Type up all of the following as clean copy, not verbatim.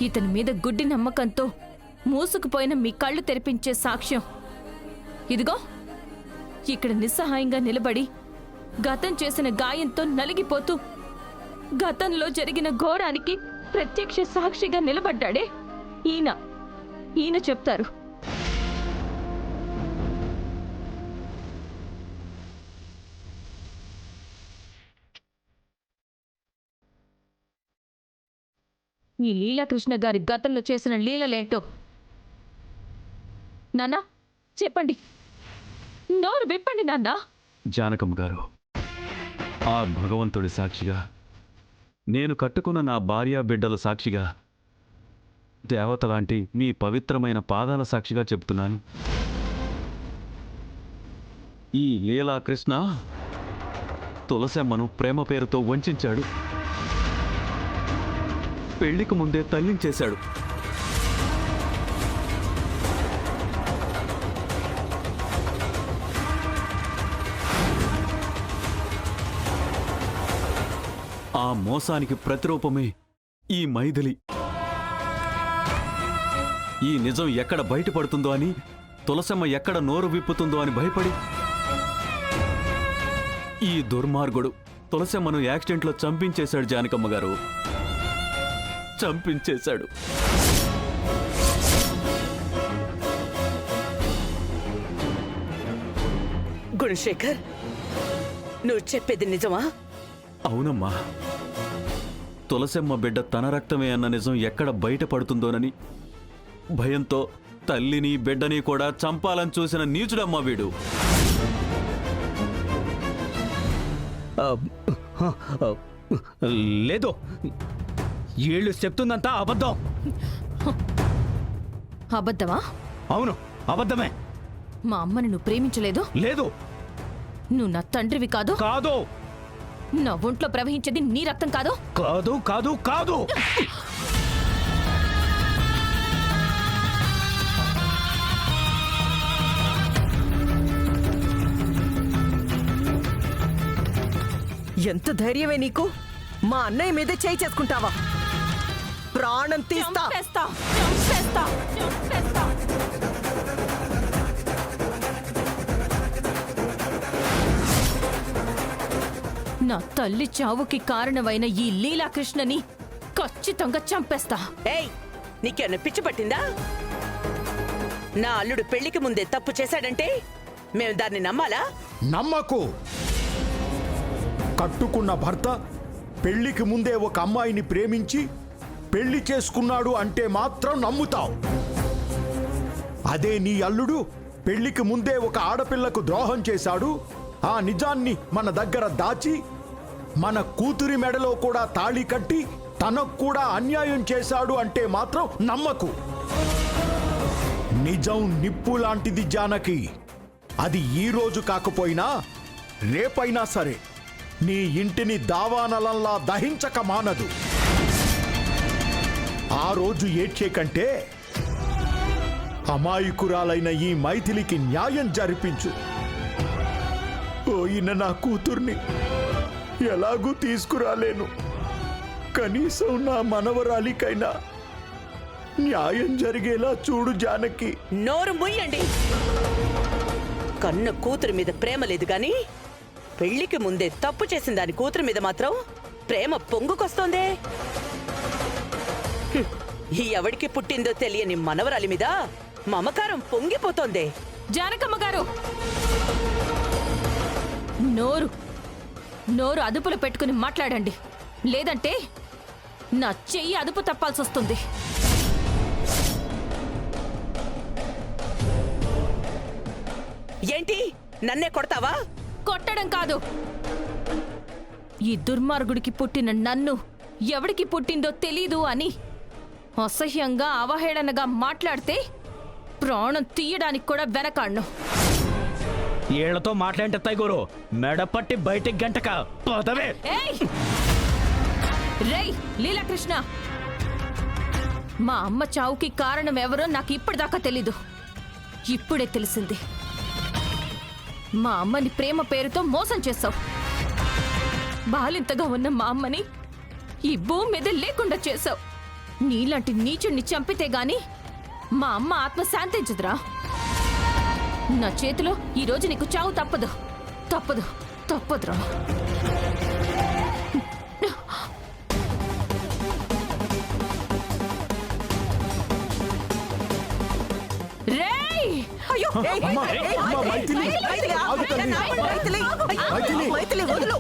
ఇతని మీద గుడ్డి నమ్మకంతో మూసుకుపోయిన మీ కళ్ళు తెరిపించే సాక్ష్యం ఇదిగో. ఇక్కడ నిస్సహాయంగా నిలబడి గతం చేసిన గాయంతో నలిగిపోతూ గతంలో జరిగిన ఘోరానికి ప్రత్యక్ష సాక్షిగా నిలబడ్డాడే ఈయన చెప్తారు. ఈ లీలాకృష్ణ గారి గతంలో చేసిన లీలలేంటో నాన్నా చెప్పండి, నోరు విప్పండి నాన్నా. జానకమ్మ గారు, ఆ భగవంతుడి సాక్షిగా, నేను కట్టుకున్న నా భార్య బిడ్డల సాక్షిగా, దేవత లాంటి మీ పవిత్రమైన పాదాల సాక్షిగా చెప్తున్నాను, ఈ లీలాకృష్ణ తులసమ్మను ప్రేమ పేరుతో వంచాడు, పెళ్లికి ముందే తల్లించేశాడు. ఆ మోసానికి ప్రతిరూపమే ఈ మైథిలి. ఈ నిజం ఎక్కడ బయటపడుతుందో అని, తులసమ్మ ఎక్కడ నోరు విప్పుతుందో అని భయపడి ఈ దుర్మార్గుడు తులసమ్మను యాక్సిడెంట్లో చంపించేశాడు. జానకమ్మ గారు, చంపించేశాడు. గుణశేఖర్, నువ్వు చెప్పేది నిజమా? అవునమ్మా, తులసమ్మ బిడ్డ తన రక్తమే అన్న నిజం ఎక్కడ బయటపడుతుందోనని భయంతో తల్లిని బిడ్డని కూడా చంపాలని చూసిన నీచుడమ్మా వీడు. లేదు, వీళ్ళు చెప్తుందంతా అబద్ధం. అబద్ధమా? అవును, అబద్ధమే. మా అమ్మని నువ్వు ప్రేమించలేదు? లేదు. నువ్వు నా తండ్రివి కాదు? కాదు. నా ఒంట్లో ప్రవహించేది నీ రక్తం కాదు? కాదు కాదు కాదు. ఎంత ధైర్యమే నీకు? మా అన్నయ్య మీద చేయి చేసుకుంటావా? ప్రాణం తీస్తా. చంపేస్తా, చంపేస్తా, చంపేస్తా. నా తల్లి చావుకి కారణమైన ఈ లీలాకృష్ణని ఖచ్చితంగా చంపేస్తా. ఏయ్, నీకేమన్నా పిచ్చి పట్టిందా? నా అల్లుడు పెళ్లికి ముందే తప్పు చేశాడంటే మేము దాన్ని నమ్మాలా? నమ్మకు. కట్టుకున్న భర్త పెళ్లికి ముందే ఒక అమ్మాయిని ప్రేమించి పెళ్లి చేసుకున్నాడు అంటే మాత్రం నమ్ముతావు. అదే నీ అల్లుడు పెళ్లికి ముందే ఒక ఆడపిల్లకు ద్రోహం చేశాడు, ఆ నిజాన్ని మన దగ్గర దాచి మన కూతురి మెడలో కూడా తాళి కట్టి తనకు కూడా అన్యాయం చేశాడు అంటే మాత్రం నమ్మకు. నిజం నిప్పు లాంటిది జానకి. అది ఈ రోజు కాకపోయినా రేపైనా సరే నీ ఇంటిని దావానలంలా దహించక మానదు. ఆ రోజు ఏడ్చే కంటే అమాయకురాలైన ఈ మైథిలికి న్యాయం జరిపించు. పోయిన నా కూతుర్ని ఎలాగూ తీసుకురాలేను, కనీసం నా మనవరాలికైనా న్యాయం జరిగేలా చూడు జానకి. నోరు ముయ్యండి. కన్న కూతురు మీద ప్రేమ లేదు గాని పెళ్లికి ముందే తప్పు చేసిన దాని కూతురు మీద మాత్రం ప్రేమ పొంగుకొస్తోందే. ఈ ఎవడికి పుట్టిందో తెలియని మనవరాలి మీద మమకారం పొంగిపోతోందే. జానకమ్మ గారు, నోరు అదుపులో పెట్టుకుని మాట్లాడండి, లేదంటే నా చెయ్యి అదుపు తప్పాల్సి వస్తుంది. ఏంటి, నన్నే కొడతావా? కొట్టడం కాదు, ఈ దుర్మార్గుడికి పుట్టిన నన్ను ఎవడికి పుట్టిందో తెలీదు అని అసహ్యంగా అవహేళనగా మాట్లాడితే ప్రాణం తీయడానికి కూడా వెనకాడ్ను. ఏళ్లతో మాట్లాంటే తైగూరు మెడపట్టి బయటికి గంటక పదవే. రేయ్ లీలాకృష్ణ, మా అమ్మ చావుకి కారణం ఎవరో నాకు ఇప్పటిదాకా తెలీదు. ఇప్పుడే తెలిసింది. మా అమ్మని ప్రేమ పేరుతో మోసం చేశావు. బాలింతగా ఉన్న మా అమ్మని ఈ భూమి మీద లేకుండా చేశావు. నీలాంటి నీచుణ్ణి చంపితే గాని మా అమ్మ ఆత్మ శాంతించదురా. నా చేతిలో ఈ రోజు నీకు చావు తప్పదు, తప్పదు, తప్పదురా. రేయ్! అయ్యో ఏయ్, అమ్మా, ఏయ్, ఏయ్, అమ్మా, ఏయ్, మైథిలి, మైథిలి, ఆగు, ఆగు తల్లి. మైథిలి, మైథిలి. మైథిలి, వదులు.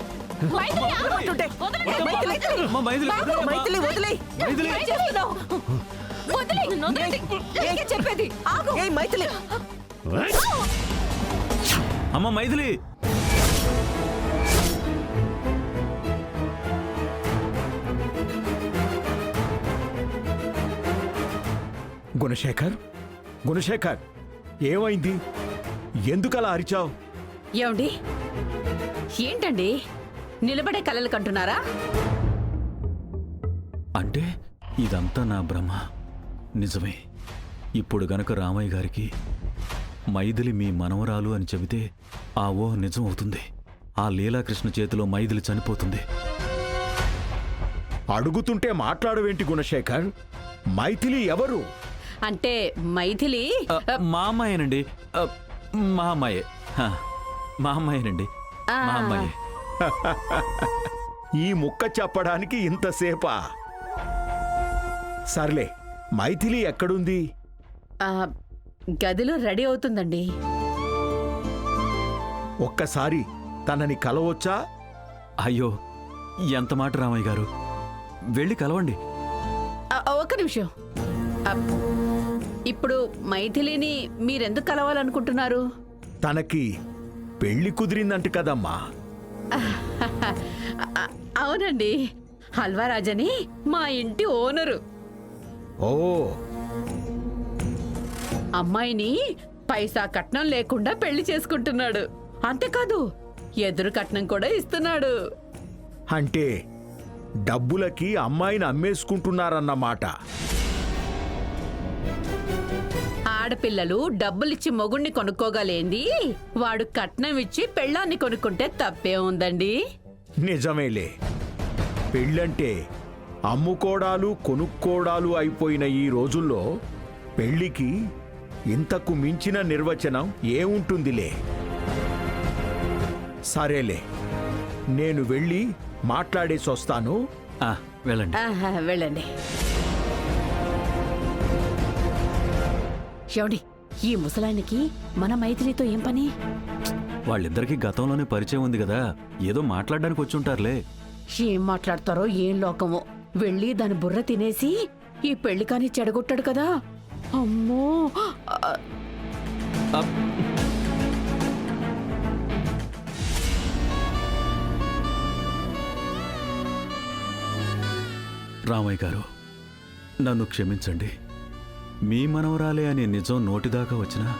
మైథిలి, ఆగు. వదులుంటే. వదలండి. మైథిలి, అమ్మ, మైథిలి, బాబు, మైథిలి, వదిలేయ్. ఏం చేస్తున్నావ్? వదిలేయ్, నన్ను వదిలేయ్. నీకే చెప్పేది. ఆగు. ఏయ్, మైథిలి. అమ్మ మైథిలి, గుణశేఖర్, గుణశేఖర్, ఏమైంది? ఎందుకలా అరిచావు? ఏమండి ఏంటండి నిలబడే కలలు కంటున్నారా? అంటే ఇదంతా నా భ్రమ. నిజమే. ఇప్పుడు గనక రామయ్య గారికి మైథిలి మీ మనవరాలు అని చెబితే ఆ ఊహ నిజం అవుతుంది. ఆ లీలాకృష్ణ చేతిలో మైథిలి చనిపోతుంది. అడుగుతుంటే మాట్లాడవేంటి గుణశేఖర్? మైథిలి ఎవరు? అంటే మైథిలి మా అమ్మాయేనండి. మా అమ్మాయే. మా అమ్మాయేనండి. మా అమ్మాయే. ఈ ముక్క చెప్పడానికి ఇంతసేపా? సర్లే, మైథిలి ఎక్కడుంది? ఆ, గదిలో రెడీ అవుతుందండి. ఒక్కసారి తనని కలవచ్చా? అయ్యో, ఎంత మాట రామయ్య గారు. వెళ్ళి కలవండి. ఒక్క నిమిషం. ఆ, ఇప్పుడు మైథిలిని మీరెందుకు కలవాలనుకుంటున్నారు? తనకి పెళ్లి కుదిరిందంట కదమ్మా. అవునండి, హల్వారాజని మా ఇంటి ఓనరు ఓ, అమ్మాయిని పైసా కట్నం లేకుండా పెళ్లి చేసుకుంటున్నాడు. అంతేకాదు ఎదురు కట్నం కూడా ఇస్తున్నాడు. అంటే డబ్బులకి అమ్మాయిని అమ్మేసుకుంటున్నారన్నమాట. ఆడపిల్లలు డబ్బులిచ్చి మొగుణ్ణి కొనుక్కోగలేంది, వాడు కట్నం ఇచ్చి పెళ్ళాన్ని కొనుక్కుంటే తప్పే ఉందండి. నిజమేలే, పెళ్ళంటే అమ్ముకోడాలు కొనుక్కోడాలు అయిపోయిన ఈ రోజుల్లో పెళ్లికి ఇంతకు మించిన నిర్వచనం ఏముంటుందిలే. సరేలే, నేను వెళ్ళి మాట్లాడేసొస్తాను. వెళ్ళండి. వెళ్ళండి. ఏమండి, ఈ ముసలాయనికి మన మైథిలితో ఏం పని? వాళ్ళిద్దరికీ గతంలోనే పరిచయం ఉంది కదా, ఏదో మాట్లాడడానికి వచ్చి ఉంటారులే. ఏం మాట్లాడతారో ఏం లోకమో. వెళ్ళి దాని బుర్ర తినేసి ఈ పెళ్లి కాని చెడగొట్టాడు కదా. అమ్మో! రామయ్య గారు, నన్ను క్షమించండి. మీ మనవరాలే అనే నిజం నోటిదాకా వచ్చినా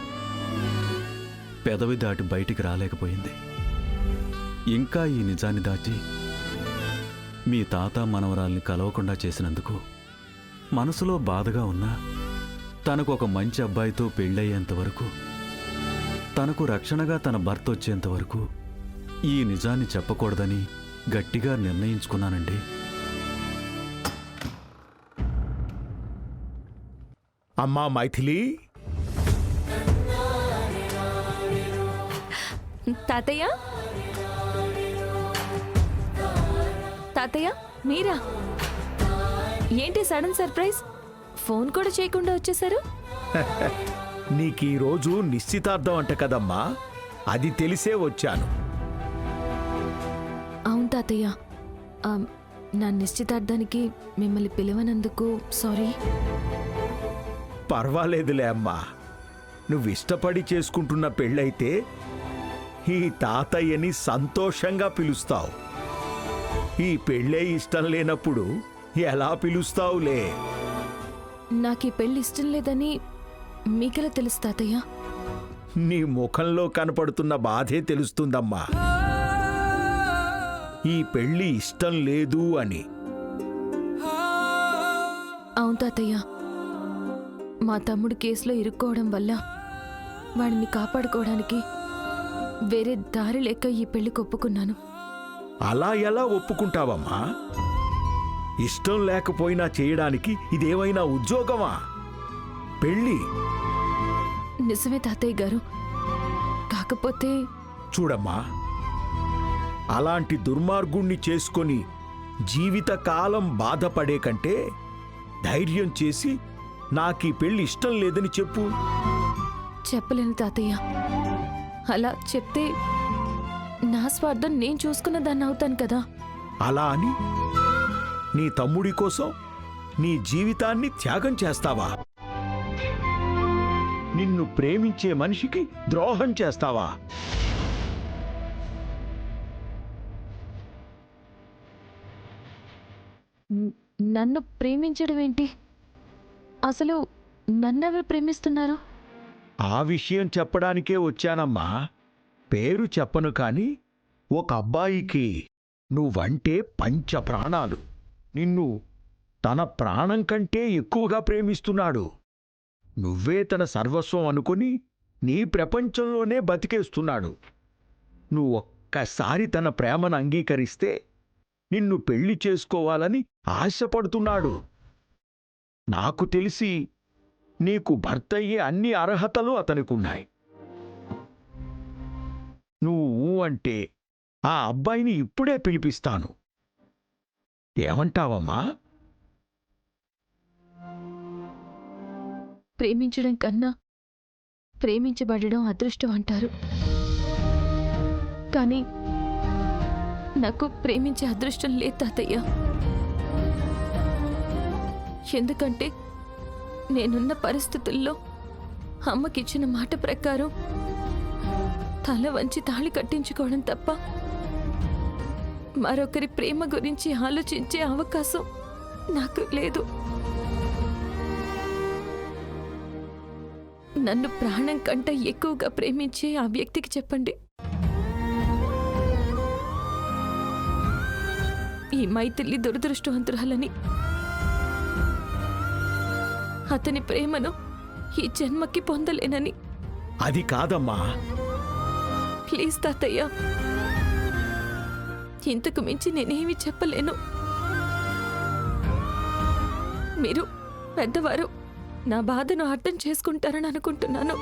పెదవి దాటి బయటికి రాలేకపోయింది. ఇంకా ఈ నిజాన్ని దాచి మీ తాత మనవరాల్ని కలవకుండా చేసినందుకు మనసులో బాధగా ఉన్నా తనకు ఒక మంచి అబ్బాయితో పెళ్ళయ్యేంత వరకు, తనకు రక్షణగా తన భర్త వచ్చేంత వరకు ఈ నిజాన్ని చెప్పకూడదని గట్టిగా నిర్ణయించుకున్నానండి. అమ్మా మైథిలి, తాతయ్య, తాతయ్య మీరా? ఏంటి సడన్ సర్ప్రైజ్? ఫోన్ కూడా చేయకుండా వచ్చేసారు. నీకీ రోజు నిశ్చితార్థం అంట కదమ్మా, అది తెలిసే వచ్చాను. అవును తాతయ్య, నా నిశ్చితార్థానికి మిమ్మల్ని పిలవనందుకు సారీ. పర్వాలేదులే అమ్మా, నువ్విష్టపడి చేసుకుంటున్న పెళ్ళైతే ఈ తాతయ్యని సంతోషంగా పిలుస్తావు. ఈ పెళ్ళే ఇష్టం లేనప్పుడు ఎలా పిలుస్తావులే? నాకు ఈ పెళ్లి ఇష్టం లేదని మీకెలా తెలుసు తాతయ్య? నీ ముఖంలో కనపడుతున్న బాధే తెలుస్తుందమ్మా. ఈ పెళ్లి ఇష్టం లేదు అని. అవును తాతయ్య, మా తమ్ముడు కేసులో ఇరుక్కోవడం వల్ల వాడిని కాపాడుకోవడానికి వేరే దారి లేక ఈ పెళ్లికి ఒప్పుకున్నాను. అలా ఎలా ఒప్పుకుంటావమ్మా? ఇష్టం లేకపోయినా చేయడానికి ఇదేమైనా ఉద్యోగమా? పెళ్ళి. నిజమే తాతయ్య గారు. కాకపోతే చూడమ్మా, అలాంటి దుర్మార్గుణ్ణి చేసుకొని జీవితకాలం బాధపడే కంటే ధైర్యం చేసి నాకీ పెళ్లి ఇష్టం లేదని చెప్పు. చెప్పలేను తాతయ్య. అలా చెప్తే నా స్వార్థం నేను చూసుకున్న దాన్ని అవుతాను కదా. అలా అని నీ తమ్ముడి కోసం నీ జీవితాన్ని త్యాగం చేస్తావా? నిన్ను ప్రేమించే మనిషికి ద్రోహం చేస్తావా? నన్ను ప్రేమించడం ఏంటి? అసలు నన్నెవరు ప్రేమిస్తున్నారు? ఆ విషయం చెప్పడానికే వచ్చానమ్మా. పేరు చెప్పను కాని ఒక అబ్బాయికి నువ్వంటే పంచ ప్రాణాలు. నిన్ను తన ప్రాణం కంటే ఎక్కువగా ప్రేమిస్తున్నాడు. నువ్వే తన సర్వస్వం అనుకుని నీ ప్రపంచంలోనే బతికేస్తున్నాడు. నువ్వొక్కసారి తన ప్రేమను అంగీకరిస్తే నిన్ను పెళ్లి చేసుకోవాలని ఆశపడుతున్నాడు. నాకు తెలిసి నీకు భర్తయ్యే అన్ని అర్హతలు అతనికున్నాయి. నువ్వు అంటే ఆ అబ్బాయిని ఇప్పుడే పిలిపిస్తాను. ఏమంటావమ్మా? ప్రేమించడం కన్నా ప్రేమించబడడం అదృష్టం అంటారు. కానీ నాకు ప్రేమించే అదృష్టం లేదు తాతయ్య. ఎందుకంటే నేనున్న పరిస్థితుల్లో అమ్మకిచ్చిన మాట ప్రకారం తల వంచి తాళి కట్టించుకోవడం తప్ప మరొకరి ప్రేమ గురించి ఆలోచించే అవకాశం నాకు లేదు. నన్ను ప్రాణం కంటే ఎక్కువగా ప్రేమించే ఆ వ్యక్తికి చెప్పండి, ఈ మైథిలి దురదృష్టవంతురాలని. అతని ప్రేమను ఈ జన్మకి పొందలేనని. అది కాదమ్మా. ప్లీజ్ తాతయ్య, ఇంతకు మించి నేనేమి చెప్పలేను. మీరు పెద్దవారు, నా బాధను అర్థం చేసుకుంటారని అనుకుంటున్నాను.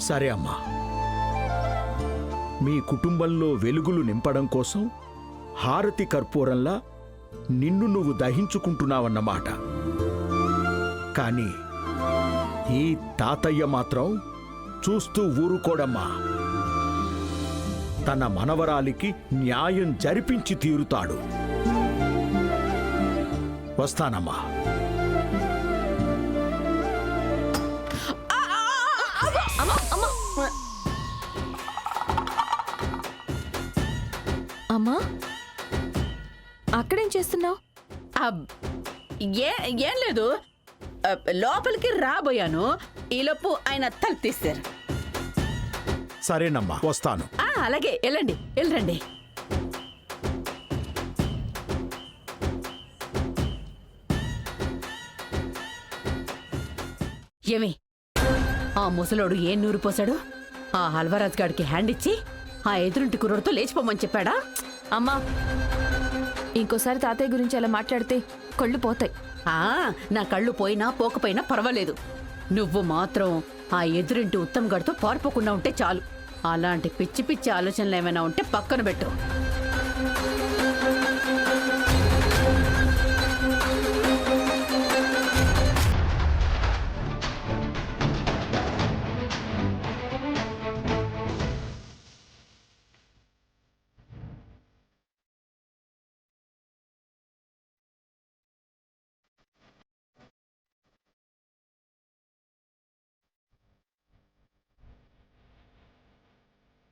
సరే అమ్మా, మీ కుటుంబంలో వెలుగులు నింపడం కోసం హారతి కర్పూరంలా నిన్ను నువ్వు దహించుకుంటున్నావన్నమాట. కానీ ఈ తాతయ్య మాత్రం చూస్తూ ఊరుకోడమ్మా. తన మనవరాలికి న్యాయం జరిపించి తీరుతాడు. వస్తానమ్మా. అమ్మా, అక్కడేం చేస్తున్నావు? ఏం లేదు, లోపలికి రాబోయాను. ఈలోపు ఆయన తలుపు తీశారు. సరేనమ్మా, వస్తాను. అలాగే, వెళ్ళండి, వెళ్ళండి. ఏమి ఆ ముసలోడు ఏం నూరు పోసాడు? ఆ హల్వరాజ్ గాడికి హ్యాండ్ ఇచ్చి ఆ ఎదురింటి కుర్రోడితో లేచిపోమని చెప్పాడా? అమ్మా, ఇంకోసారి తాతయ్య గురించి అలా మాట్లాడితే కళ్ళు పోతాయి. నా కళ్ళు పోయినా పోకపోయినా పర్వాలేదు. నువ్వు మాత్రం ఆ ఎదురింటి ఉత్తమ్ గడితో పారిపోకుండా ఉంటే చాలు. అలాంటి పిచ్చి పిచ్చి ఆలోచనలు ఏమైనా ఉంటే పక్కన పెట్టు.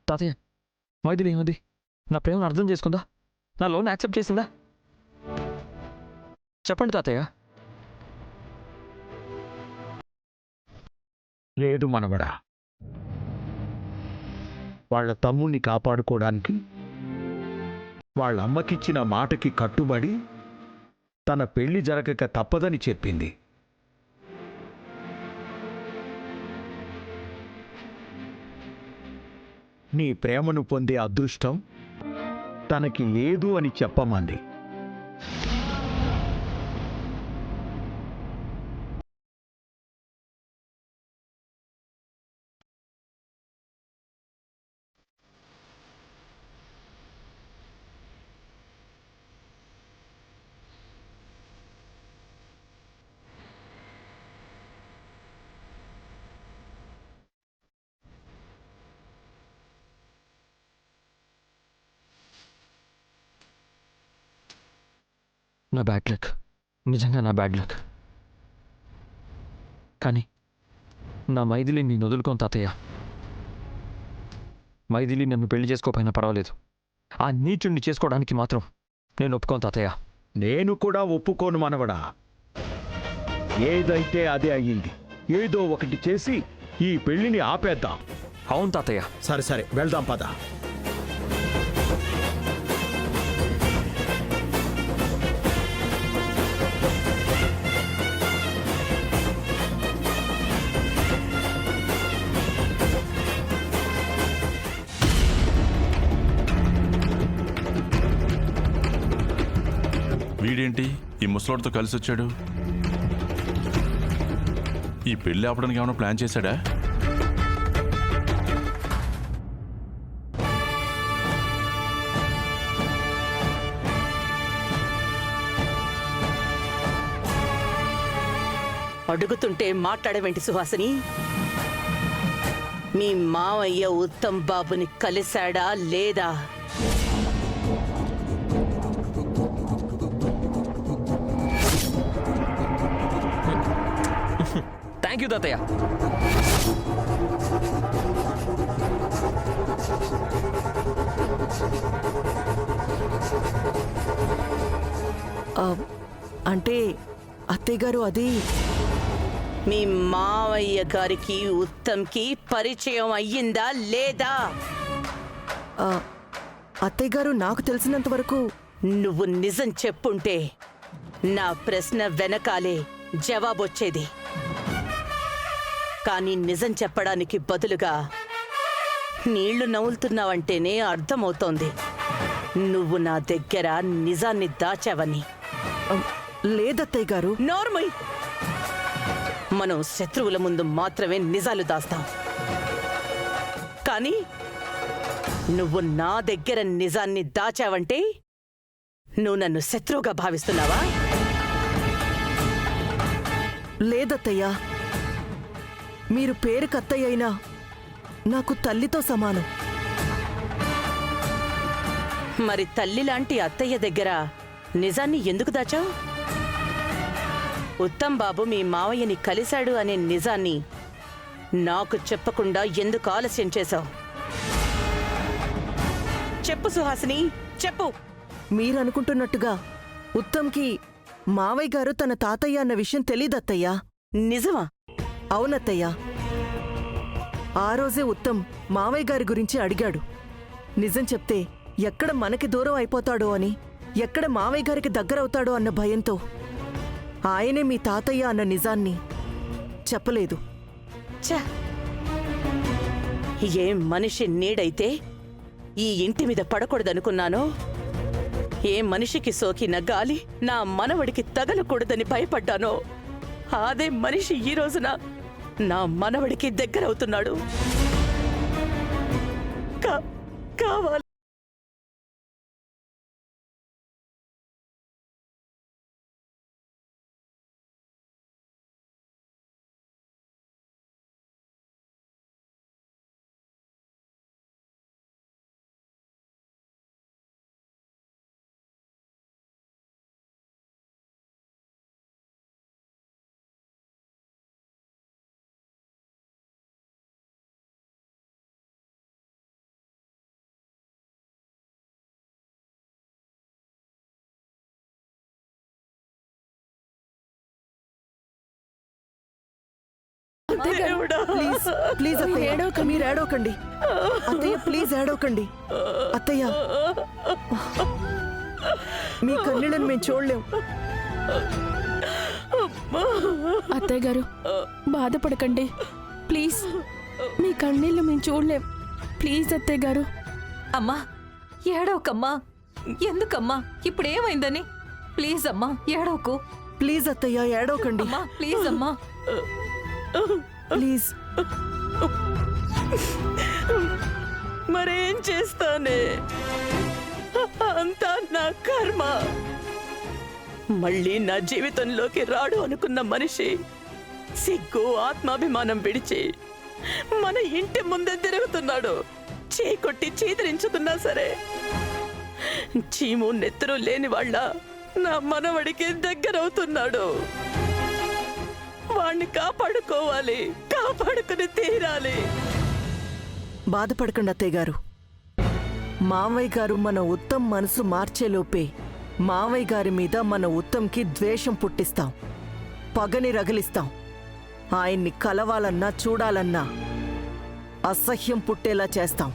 తాతయ్య, మైథిలి ఏముంది? నా ప్రేమను అర్థం చేసుకుందా? నా లోన్ యాక్సెప్ట్ చేసిందా? చెప్పండి తాతయ్య. లేదు మనవడా. వాళ్ళ తమ్ముణ్ణి కాపాడుకోవడానికి వాళ్ళ అమ్మకిచ్చిన మాటకి కట్టుబడి తన పెళ్లి జరగక తప్పదని చెప్పింది. నీ ప్రేమను పొందే అదృష్టం తనకి లేదు అని చెప్పమంది. నా బ్యాడ్ లక్, నిజంగా నా బ్యాడ్ లక్. కానీ నా మైథిలి నేను వదులుకోను తాతయ్య. మైథిలి నన్ను పెళ్లి చేసుకోకపోయినా పర్వాలేదు, ఆ నీచుణ్ణి చేసుకోవడానికి మాత్రం నేను ఒప్పుకోను తాతయ్య. నేను కూడా ఒప్పుకోను మనవడా. ఏదైతే అదే అయ్యింది. ఏదో ఒకటి చేసి ఈ పెళ్లిని ఆపేద్దాం. అవును తాతయ్య. సరే సరే వెళ్దాం పద. వీడేంటి ఈ ముసలోడితో కలిసి వచ్చాడు? ఈ పెళ్లి ఆపడానికి ఏమైనా ప్లాన్ చేశాడా? అడుగుతుంటే మాట్లాడవేంటి సుహాసిని? మీ మావయ్య ఉత్తమ్ బాబుని కలిశాడా లేదా? థ్యాంక్ యూ తాతయ్య. అంటే అత్తయ్య గారు అది మీ మావయ్య గారికి ఉత్తమ్కి పరిచయం అయ్యిందా లేదా? అత్తయ్య గారు నాకు తెలిసినంత వరకు నువ్వు నిజం చెప్పుంటే నా ప్రశ్న వెనకాలే జవాబొచ్చేది. కానీ నిజం చెప్పడానికి బదులుగా నీళ్లు నవ్వులుతున్నావంటేనే అర్థమవుతోంది నువ్వు నా దగ్గర నిజాన్ని దాచావని. లేదత్తయ్య గారు. నోర్మయ్, మనం శత్రువుల ముందు మాత్రమే నిజాలు దాస్తాం. కానీ నువ్వు నా దగ్గర నిజాన్ని దాచావంటే నువ్వు నన్ను శత్రువుగా భావిస్తున్నావా? లేదత్తయ్యా, మీరు పేరుకి అత్తయ్య అయినా నాకు తల్లితో సమానం. మరి తల్లి లాంటి అత్తయ్య దగ్గర నిజాన్ని ఎందుకు దాచావు? ఉత్తమ్ బాబు మీ మావయ్యని కలిశాడు అనే నిజాన్ని నాకు చెప్పకుండా ఎందుకు ఆలస్యం చేశావు? చెప్పు సుహాసిని, చెప్పు. మీరనుకుంటున్నట్టుగా ఉత్తమ్కి మావయ్య గారు తన తాతయ్య అన్న విషయం తెలీదత్తయ్యా. నిజమా? అవునత్తయ్యా. ఆ రోజే ఉత్తమ్ మావయ్య గారి గురించి అడిగాడు. నిజం చెప్తే ఎక్కడ మనకి దూరం అయిపోతాడో అని, ఎక్కడ మావయ్య గారికి దగ్గరవుతాడో అన్న భయంతో ఆయనే మీ తాతయ్య అన్న నిజాన్ని చెప్పలేదు. ఛ! ఏ మనిషి నీడైతే ఈ ఇంటి మీద పడకూడదనుకున్నానో, ఏ మనిషికి సోకిన గాలి నా మనవడికి తగలకూడదని భయపడ్డానో, అదే మనిషి ఈ రోజున నా మనవడికి దగ్గరవుతున్నాడు. కావాలి. దేవుడా! ప్లీజ్ ప్లీజ్ అత్తయ్య, మీరు ఏడవకండి. అత్తయ్య ప్లీజ్ ఏడవకండి. అత్తయ్య, మీ కన్నీళ్ళని మేము చూడలేం. అత్తయ్య గారు బాధపడకండి ప్లీజ్. మీ కన్నీళ్ళు మేము చూడలేం. ప్లీజ్ అత్తయ్య గారు. అమ్మా ఏడవకమ్మా. ఎందుకమ్మా? ఇప్పుడేమైందని? ప్లీజ్ అమ్మా ఏడవకు. ప్లీజ్ అత్తయ్య ఏడవకండి. అమ్మా ప్లీజ్ అమ్మా. ప్లీజ్. మరేం చేస్తానే, అంతా నా కర్మ. మళ్ళీ నా జీవితంలోకి రాడు అనుకున్న మనిషి సిగ్గు ఆత్మాభిమానం విడిచి మన ఇంటి ముందే తిరుగుతున్నాడు. చీకొట్టి చీదరించుతున్నా సరే చీము నెత్తరు లేని వాళ్ళ నా మనవడికి దగ్గరవుతున్నాడు. వాణ్ణి కాపాడుకోవాలి, కాపాడుకుని తీరాలి. బాధపడకండి అత్తయ్య గారు. మావయ్య గారు మన ఉత్తమ్ మనసు మార్చేలోపే మావయ్య గారి మీద మన ఉత్తమ్కి ద్వేషం పుట్టిస్తాం, పగని రగిలిస్తాం. ఆయన్ని కలవాలన్నా చూడాలన్నా అసహ్యం పుట్టేలా చేస్తాం.